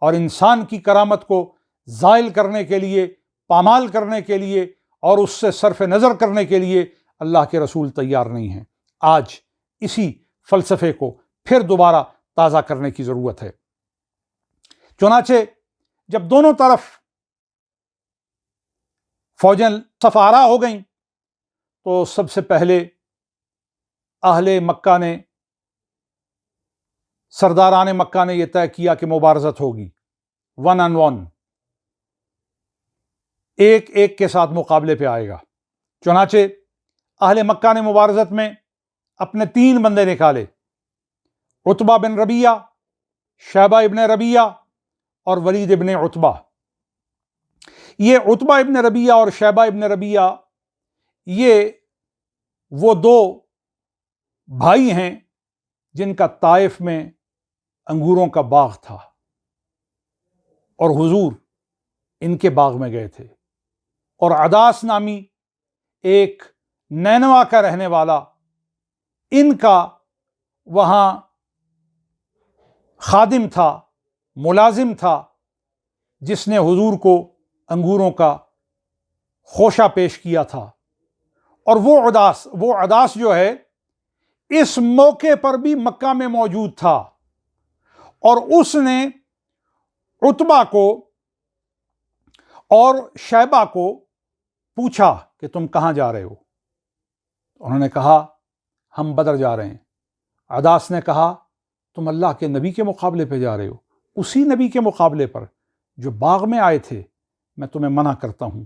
اور انسان کی کرامت کو زائل کرنے کے لیے، پامال کرنے کے لیے اور اس سے صرف نظر کرنے کے لیے اللہ کے رسول تیار نہیں ہیں۔ آج اسی فلسفے کو پھر دوبارہ تازہ کرنے کی ضرورت ہے۔ چنانچہ جب دونوں طرف فوجیں صف آرا ہو گئیں تو سب سے پہلے اہل مکہ نے، سرداران مکہ نے یہ طے کیا کہ مبارزت ہوگی، ون آن ون، ایک ایک کے ساتھ مقابلے پہ آئے گا۔ چنانچہ اہل مکہ نے مبارزت میں اپنے 3 بندے نکالے، عتبہ بن ربیعہ، شیبہ ابن ربیعہ اور ولید ابن عتبہ۔ یہ عتبہ ابن ربیعہ اور شیبہ ابن ربیعہ یہ وہ 2 بھائی ہیں جن کا طائف میں انگوروں کا باغ تھا، اور حضور ان کے باغ میں گئے تھے، اور عداس نامی ایک نینوا کا رہنے والا ان کا وہاں خادم تھا، ملازم تھا، جس نے حضور کو انگوروں کا خوشہ پیش کیا تھا۔ اور وہ عداس جو ہے اس موقع پر بھی مکہ میں موجود تھا، اور اس نے عتبہ کو اور شیبہ کو پوچھا کہ تم کہاں جا رہے ہو؟ انہوں نے کہا ہم بدر جا رہے ہیں۔ عداس نے کہا تم اللہ کے نبی کے مقابلے پہ جا رہے ہو، اسی نبی کے مقابلے پر جو باغ میں آئے تھے۔ میں تمہیں منع کرتا ہوں،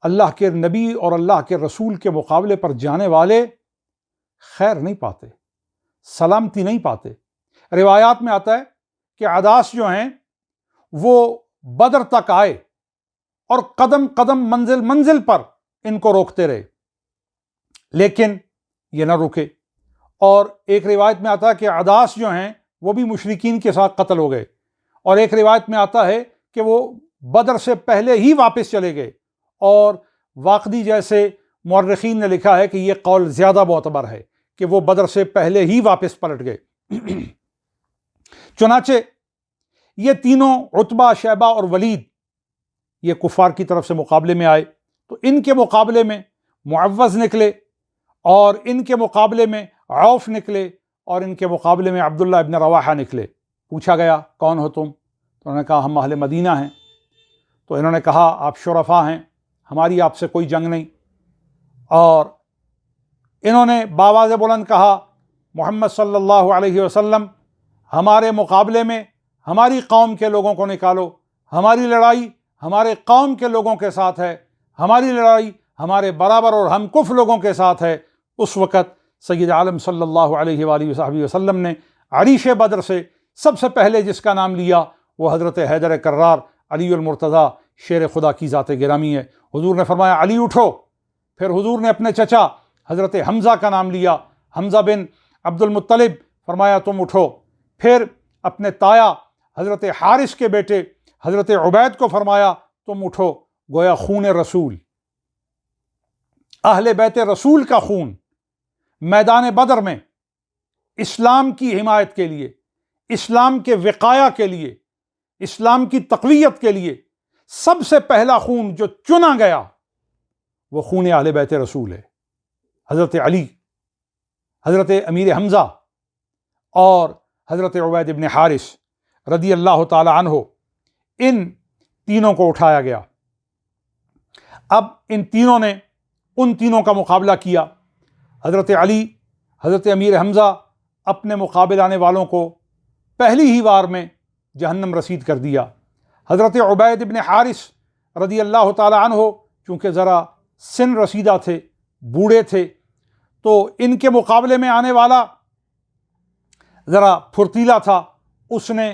اللہ کے نبی اور اللہ کے رسول کے مقابلے پر جانے والے خیر نہیں پاتے، سلامتی نہیں پاتے۔ روایات میں آتا ہے کہ عداس جو ہیں وہ بدر تک آئے اور قدم قدم منزل منزل پر ان کو روکتے رہے، لیکن یہ نہ رکے۔ اور ایک روایت میں آتا ہے کہ عداس جو ہیں وہ بھی مشرکین کے ساتھ قتل ہو گئے، اور ایک روایت میں آتا ہے کہ وہ بدر سے پہلے ہی واپس چلے گئے، اور واقدی جیسے مورخین نے لکھا ہے کہ یہ قول زیادہ معتبر ہے کہ وہ بدر سے پہلے ہی واپس پلٹ گئے۔ چنانچہ یہ تینوں عتبہ، شیبہ اور ولید یہ کفار کی طرف سے مقابلے میں آئے، تو ان کے مقابلے میں معوذ نکلے، اور ان کے مقابلے میں عوف نکلے، اور ان کے مقابلے میں عبداللہ ابن رواحہ نکلے۔ پوچھا گیا کون ہو تم؟ تو انہوں نے کہا ہم اہل مدینہ ہیں۔ تو انہوں نے کہا آپ شرفا ہیں، ہماری آپ سے کوئی جنگ نہیں۔ اور انہوں نے بآواز بلند کہا محمد صلی اللہ علیہ وسلم، ہمارے مقابلے میں ہماری قوم کے لوگوں کو نکالو، ہماری لڑائی ہمارے قوم کے لوگوں کے ساتھ ہے، ہماری لڑائی ہمارے برابر اور ہم کف لوگوں کے ساتھ ہے۔ اس وقت سید عالم صلی اللہ علیہ وآلہ وصحبہ وسلم نے عریش بدر سے سب سے پہلے جس کا نام لیا وہ حضرت حیدر کرار علی المرتضیٰ شیر خدا کی ذات گرامی ہے۔ حضور نے فرمایا علی اٹھو، پھر حضور نے اپنے چچا حضرت حمزہ کا نام لیا، حمزہ بن عبد المطلب، فرمایا تم اٹھو، پھر اپنے تایا حضرت حارث کے بیٹے حضرت عبید کو فرمایا تم اٹھو۔ گویا خون رسول، اہل بیت رسول کا خون میدان بدر میں اسلام کی حمایت کے لیے، اسلام کے وقایا کے لیے، اسلام کی تقویت کے لیے سب سے پہلا خون جو چنا گیا وہ خون اہل بیت رسول ہے۔ حضرت علی، حضرت امیر حمزہ اور حضرت عبید ابن حارث رضی اللہ تعالی عنہ، ان تینوں کو اٹھایا گیا۔ اب ان تینوں نے ان تینوں کا مقابلہ کیا۔ حضرت علی، حضرت امیر حمزہ اپنے مقابل آنے والوں کو پہلی ہی وار میں جہنم رسید کر دیا۔ حضرت عبید ابن حارث رضی اللہ تعالی عنہ چونکہ ذرا سن رسیدہ تھے، بوڑھے تھے، تو ان کے مقابلے میں آنے والا ذرا پھرتیلا تھا۔ اس نے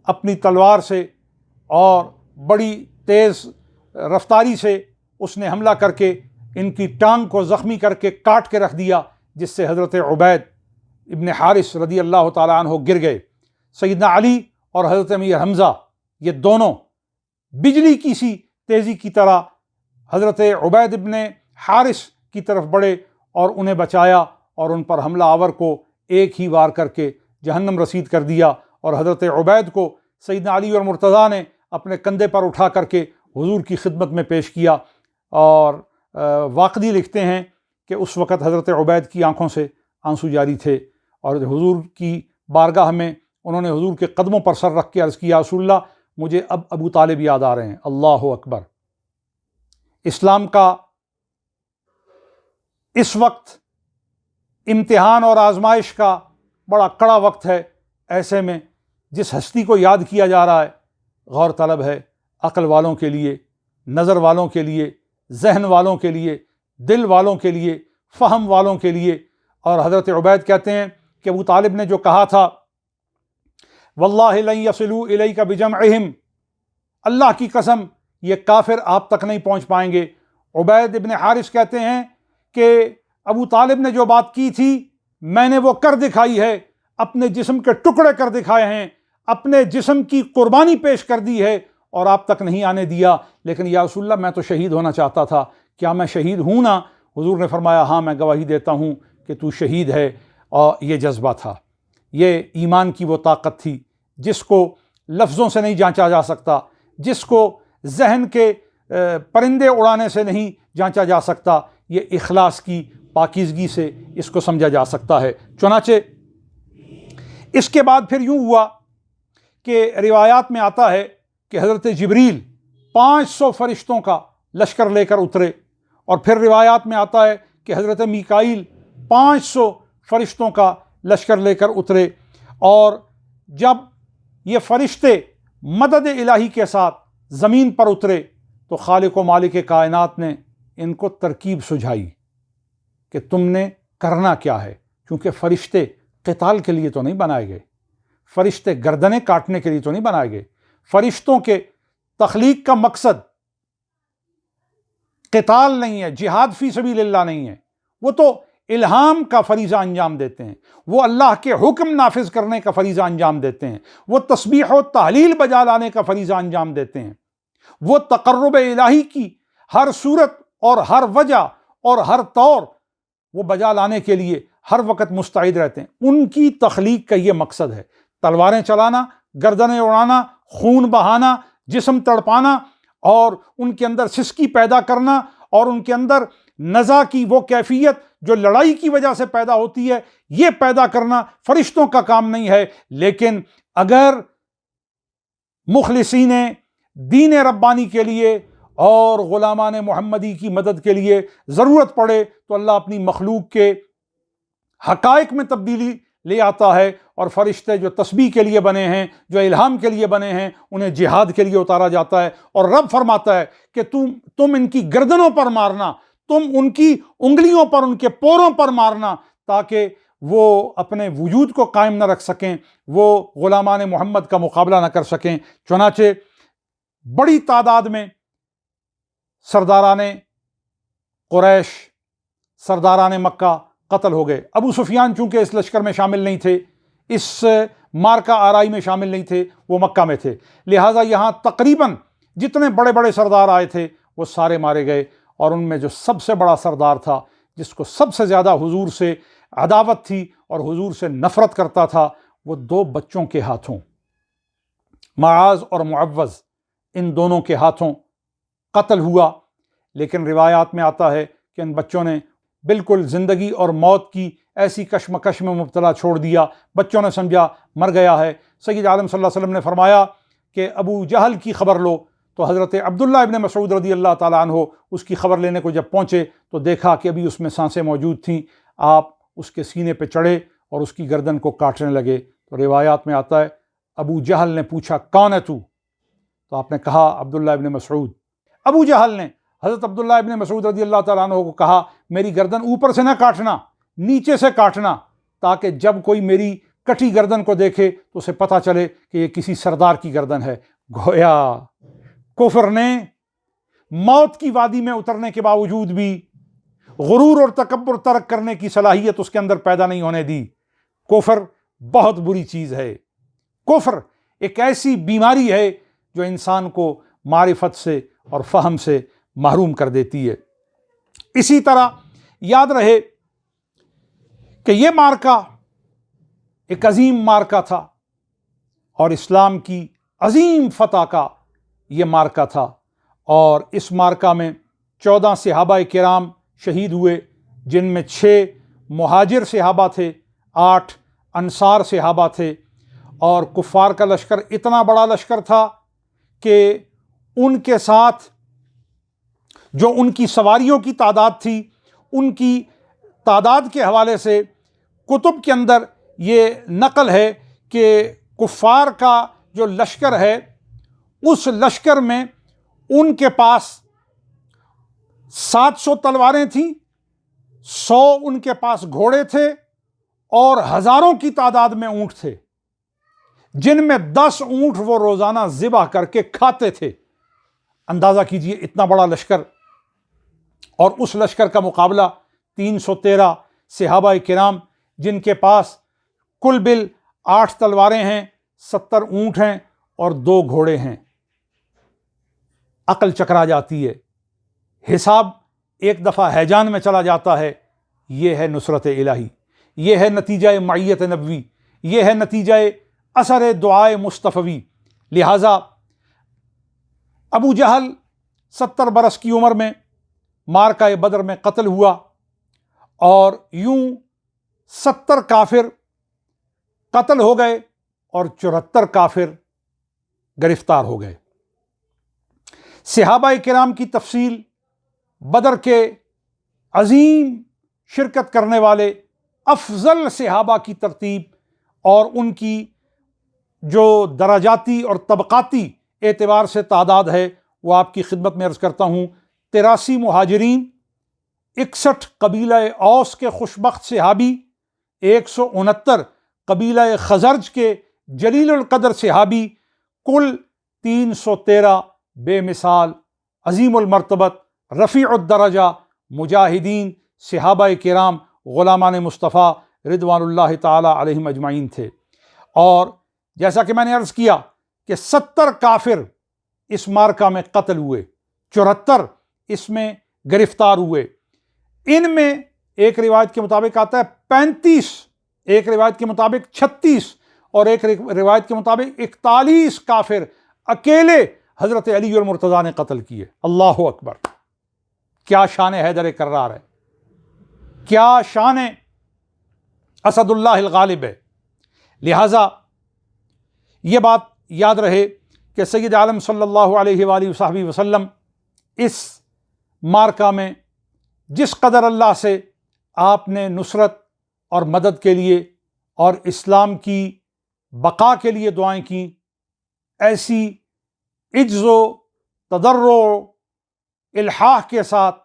اپنی تلوار سے اور بڑی تیز رفتاری سے اس نے حملہ کر کے ان کی ٹانگ کو زخمی کر کے کاٹ کے رکھ دیا، جس سے حضرت عبید ابن حارث رضی اللہ تعالیٰ عنہ گر گئے۔ سیدنا علی اور حضرت امیر حمزہ یہ دونوں بجلی کی سی تیزی کی طرح حضرت عبید ابن حارث کی طرف بڑھے اور انہیں بچایا اور ان پر حملہ آور کو ایک ہی وار کر کے جہنم رسید کر دیا۔ اور حضرت عبید کو سیدنا علی اور مرتضیٰ نے اپنے کندھے پر اٹھا کر کے حضور کی خدمت میں پیش کیا۔ اور واقعی لکھتے ہیں کہ اس وقت حضرت عبید کی آنکھوں سے آنسو جاری تھے، اور حضور کی بارگاہ میں انہوں نے حضور کے قدموں پر سر رکھ کے عرض کیا رسول اللہ مجھے اب ابو طالب یاد آ رہے ہیں۔ اللہ اکبر۔ اسلام کا اس وقت امتحان اور آزمائش کا بڑا کڑا وقت ہے، ایسے میں جس ہستی کو یاد کیا جا رہا ہے غور طلب ہے عقل والوں کے لیے، نظر والوں کے لیے، ذہن والوں کے لیے، دل والوں کے لیے، فہم والوں کے لیے۔ اور حضرت عبید کہتے ہیں کہ ابو طالب نے جو کہا تھا واللہ لن یصلوا الیک بجمعہم، اللہ کی قسم یہ کافر آپ تک نہیں پہنچ پائیں گے۔ عبید ابن حارث کہتے ہیں کہ ابو طالب نے جو بات کی تھی میں نے وہ کر دکھائی ہے، اپنے جسم کے ٹکڑے کر دکھائے ہیں، اپنے جسم کی قربانی پیش کر دی ہے اور آپ تک نہیں آنے دیا۔ لیکن یا رسول اللہ میں تو شہید ہونا چاہتا تھا، کیا میں شہید ہوں نا؟ حضور نے فرمایا ہاں میں گواہی دیتا ہوں کہ تو شہید ہے۔ اور یہ جذبہ تھا، یہ ایمان کی وہ طاقت تھی جس کو لفظوں سے نہیں جانچا جا سکتا، جس کو ذہن کے پرندے اڑانے سے نہیں جانچا جا سکتا، یہ اخلاص کی پاکیزگی سے اس کو سمجھا جا سکتا ہے۔ چنانچہ اس کے بعد پھر یوں ہوا کہ روایات میں آتا ہے کہ حضرت جبریل 500 فرشتوں کا لشکر لے کر اترے، اور پھر روایات میں آتا ہے کہ حضرت میکائیل 500 فرشتوں کا لشکر لے کر اترے۔ اور جب یہ فرشتے مدد الہی کے ساتھ زمین پر اترے تو خالق و مالک کائنات نے ان کو ترکیب سجھائی کہ تم نے کرنا کیا ہے، کیونکہ فرشتے قتال کے لیے تو نہیں بنائے گئے، فرشتے گردنیں کاٹنے کے لیے تو نہیں بنائے گئے، فرشتوں کے تخلیق کا مقصد قتال نہیں ہے، جہاد فی سبیل اللہ نہیں ہے، وہ تو الہام کا فریضہ انجام دیتے ہیں، وہ اللہ کے حکم نافذ کرنے کا فریضہ انجام دیتے ہیں، وہ تسبیح و تحلیل بجا لانے کا فریضہ انجام دیتے ہیں، وہ تقرب الہی کی ہر صورت اور ہر وجہ اور ہر طور وہ بجا لانے کے لیے ہر وقت مستعد رہتے ہیں۔ ان کی تخلیق کا یہ مقصد ہے، تلواریں چلانا، گردنیں اڑانا، خون بہانا، جسم تڑپانا، اور ان کے اندر سسکی پیدا کرنا، اور ان کے اندر نزع کی وہ کیفیت جو لڑائی کی وجہ سے پیدا ہوتی ہے یہ پیدا کرنا فرشتوں کا کام نہیں ہے۔ لیکن اگر مخلصین دین ربانی کے لیے اور غلامان محمدی کی مدد کے لیے ضرورت پڑے تو اللہ اپنی مخلوق کے حقائق میں تبدیلی لے آتا ہے، اور فرشتے جو تسبیح کے لیے بنے ہیں، جو الہام کے لیے بنے ہیں، انہیں جہاد کے لیے اتارا جاتا ہے۔ اور رب فرماتا ہے کہ تم ان کی گردنوں پر مارنا، تم ان کی انگلیوں پر، ان کے پوروں پر مارنا، تاکہ وہ اپنے وجود کو قائم نہ رکھ سکیں، وہ غلامان محمد کا مقابلہ نہ کر سکیں۔ چنانچہ بڑی تعداد میں سرداران قریش، سرداران مکہ قتل ہو گئے۔ ابو سفیان چونکہ اس لشکر میں شامل نہیں تھے، اس مارکہ آرائی میں شامل نہیں تھے، وہ مکہ میں تھے، لہٰذا یہاں تقریباً جتنے بڑے بڑے سردار آئے تھے وہ سارے مارے گئے، اور ان میں جو سب سے بڑا سردار تھا، جس کو سب سے زیادہ حضور سے عداوت تھی اور حضور سے نفرت کرتا تھا، وہ 2 بچوں کے ہاتھوں، معاذ اور معوذ، ان دونوں کے ہاتھوں قتل ہوا۔ لیکن روایات میں آتا ہے کہ ان بچوں نے بالکل زندگی اور موت کی ایسی کشمکش میں مبتلا چھوڑ دیا، بچوں نے سمجھا مر گیا ہے۔ سید عالم صلی اللہ علیہ وسلم نے فرمایا کہ ابو جہل کی خبر لو، تو حضرت عبداللہ ابن مسعود رضی اللہ تعالیٰ عنہ اس کی خبر لینے کو جب پہنچے تو دیکھا کہ ابھی اس میں سانسیں موجود تھیں، آپ اس کے سینے پہ چڑھے اور اس کی گردن کو کاٹنے لگے۔ تو روایات میں آتا ہے ابو جہل نے پوچھا کون ہے تو آپ نے کہا عبداللہ ابن مسعود۔ ابو جہل نے حضرت عبداللہ ابن مسعود رضی اللہ تعالیٰ عنہ کو کہا میری گردن اوپر سے نہ کاٹنا، نیچے سے کاٹنا، تاکہ جب کوئی میری کٹی گردن کو دیکھے تو اسے پتہ چلے کہ یہ کسی سردار کی گردن ہے۔ گویا کفر نے موت کی وادی میں اترنے کے باوجود بھی غرور اور تکبر ترک کرنے کی صلاحیت اس کے اندر پیدا نہیں ہونے دی۔ کفر بہت بری چیز ہے، کفر ایک ایسی بیماری ہے جو انسان کو معرفت سے اور فہم سے محروم کر دیتی ہے۔ اسی طرح یاد رہے کہ یہ مارکہ ایک عظیم مارکہ تھا، اور اسلام کی عظیم فتح کا یہ مارکہ تھا، اور اس مارکہ میں 14 صحابہ کرام شہید ہوئے، جن میں 6 مہاجر صحابہ تھے، 8 انصار صحابہ تھے، اور کفار کا لشکر اتنا بڑا لشکر تھا کہ ان کے ساتھ جو ان کی سواریوں کی تعداد تھی، ان کی تعداد کے حوالے سے کتب کے اندر یہ نقل ہے کہ کفار کا جو لشکر ہے اس لشکر میں ان کے پاس 700 تلواریں تھیں، 100 ان کے پاس گھوڑے تھے، اور ہزاروں کی تعداد میں اونٹ تھے، جن میں 10 اونٹ وہ روزانہ ذبح کر کے کھاتے تھے۔ اندازہ کیجئے اتنا بڑا لشکر، اور اس لشکر کا مقابلہ 313 صحابہ کرام، جن کے پاس کل بل 8 تلواریں ہیں، 70 اونٹ ہیں اور 2 گھوڑے ہیں۔ عقل چکرا جاتی ہے، حساب ایک دفعہ ہیجان میں چلا جاتا ہے۔ یہ ہے نصرت الہی، یہ ہے نتیجہ معیت نبوی، یہ ہے نتیجہ اثر دعائے مصطفی۔ لہٰذا ابو جہل 70 برس کی عمر میں مارکہ بدر میں قتل ہوا، اور یوں 70 کافر قتل ہو گئے اور 74 کافر گرفتار ہو گئے۔ صحابہ کرام کی تفصیل، بدر کے عظیم شرکت کرنے والے افضل صحابہ کی ترتیب، اور ان کی جو درجاتی اور طبقاتی اعتبار سے تعداد ہے وہ آپ کی خدمت میں عرض کرتا ہوں۔ 83 مہاجرین، 61 قبیلہ اوس کے خوشبخت صحابی، 169 قبیلہ خزرج کے جلیل القدر صحابی، کل 313 بے مثال عظیم المرتبت رفیع الدرجہ مجاہدین صحابہ کرام غلامان مصطفیٰ رضوان اللہ تعالی علیہم اجمعین تھے۔ اور جیسا کہ میں نے عرض کیا کہ 70 کافر اس مارکہ میں قتل ہوئے، 74 اس میں گرفتار ہوئے۔ ان میں ایک روایت کے مطابق آتا ہے 35، ایک روایت کے مطابق 36، اور ایک روایت کے مطابق 41 کافر اکیلے حضرت علی اور مرتضیٰ نے قتل کیے۔ اللہ اکبر! کیا شان حیدر کرار ہے، کیا شان اسد اللہ الغالب ہے۔ لہٰذا یہ بات یاد رہے کہ سید عالم صلی اللہ علیہ وآلہ وصحبہ وسلم اس مارکہ میں جس قدر اللہ سے آپ نے نصرت اور مدد کے لیے اور اسلام کی بقا کے لیے دعائیں کیں، ایسی عجز و تضرع الحاح کے ساتھ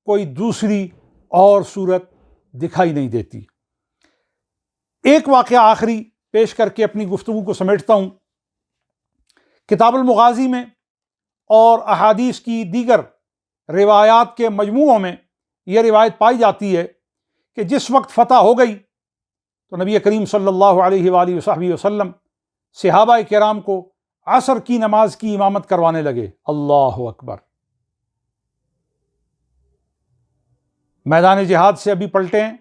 کوئی دوسری اور صورت دکھائی نہیں دیتی۔ ایک واقعہ آخری پیش کر کے اپنی گفتگو کو سمیٹتا ہوں۔ کتاب المغازی میں اور احادیث کی دیگر روایات کے مجموعوں میں یہ روایت پائی جاتی ہے کہ جس وقت فتح ہو گئی تو نبی کریم صلی اللہ علیہ وآلہ وصحبہ وسلم صحابہ کرام کو عصر کی نماز کی امامت کروانے لگے۔ اللہ اکبر! میدان جہاد سے ابھی پلٹے ہیں،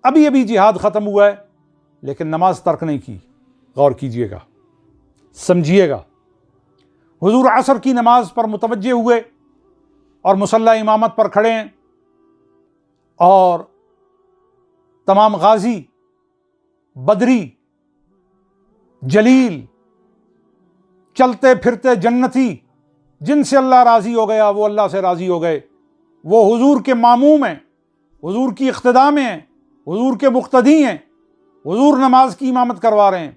ابھی جہاد ختم ہوا ہے، لیکن نماز ترک نہیں کی۔ غور کیجئے گا، سمجھیے گا۔ حضور عصر کی نماز پر متوجہ ہوئے اور مصلی امامت پر کھڑے ہیں، اور تمام غازی، بدری، جلیل، چلتے پھرتے جنتی، جن سے اللہ راضی ہو گیا وہ اللہ سے راضی ہو گئے، وہ حضور کے ماموم ہیں، حضور کی اقتداء میں ہیں، حضور کے مقتدی ہیں، حضور نماز کی امامت کروا رہے ہیں۔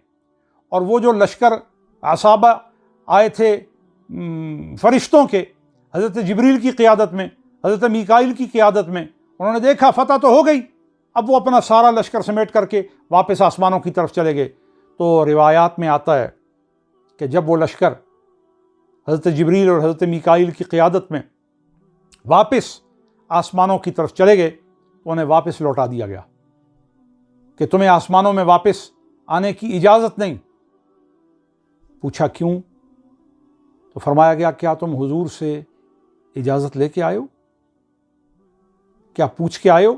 اور وہ جو لشکر عصابہ آئے تھے فرشتوں کے، حضرت جبریل کی قیادت میں، حضرت میکائیل کی قیادت میں، انہوں نے دیکھا فتح تو ہو گئی، اب وہ اپنا سارا لشکر سمیٹ کر کے واپس آسمانوں کی طرف چلے گئے۔ تو روایات میں آتا ہے کہ جب وہ لشکر حضرت جبریل اور حضرت میکائیل کی قیادت میں واپس آسمانوں کی طرف چلے گئے تو انہیں واپس لوٹا دیا گیا کہ تمہیں آسمانوں میں واپس آنے کی اجازت نہیں۔ پوچھا کیوں؟ تو فرمایا گیا کیا تم حضور سے اجازت لے کے آئے ہو؟ کیا پوچھ کے آئے ہو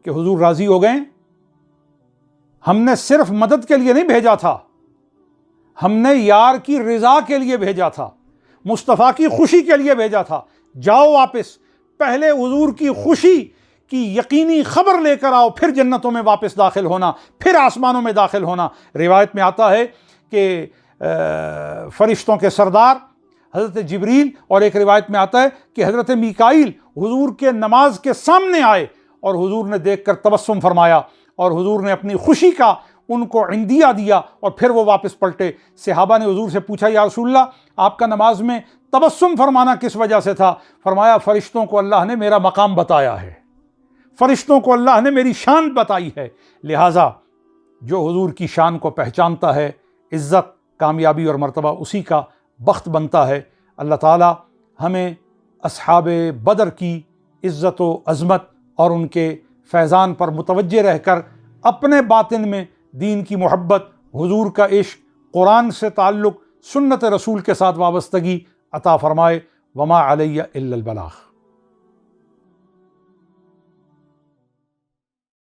کہ حضور راضی ہو گئے؟ ہم نے صرف مدد کے لیے نہیں بھیجا تھا، ہم نے یار کی رضا کے لیے بھیجا تھا، مصطفیٰ کی خوشی کے لیے بھیجا تھا۔ جاؤ واپس، پہلے حضور کی خوشی کی یقینی خبر لے کر آؤ، پھر جنتوں میں واپس داخل ہونا، پھر آسمانوں میں داخل ہونا۔ روایت میں آتا ہے کہ فرشتوں کے سردار حضرت جبریل، اور ایک روایت میں آتا ہے کہ حضرت میکائیل حضور کے نماز کے سامنے آئے اور حضور نے دیکھ کر تبسم فرمایا، اور حضور نے اپنی خوشی کا ان کو عندیہ دیا، اور پھر وہ واپس پلٹے۔ صحابہ نے حضور سے پوچھا یا رسول اللہ، آپ کا نماز میں تبسم فرمانا کس وجہ سے تھا؟ فرمایا فرشتوں کو اللہ نے میرا مقام بتایا ہے، فرشتوں کو اللہ نے میری شان بتائی ہے، لہٰذا جو حضور کی شان کو پہچانتا ہے، عزت، کامیابی اور مرتبہ اسی کا بخت بنتا ہے۔ اللہ تعالی ہمیں اصحاب بدر کی عزت و عظمت اور ان کے فیضان پر متوجہ رہ کر اپنے باطن میں دین کی محبت، حضور کا عشق، قرآن سے تعلق، سنت رسول کے ساتھ وابستگی عطا فرمائے۔ وما علی الا البلاغ۔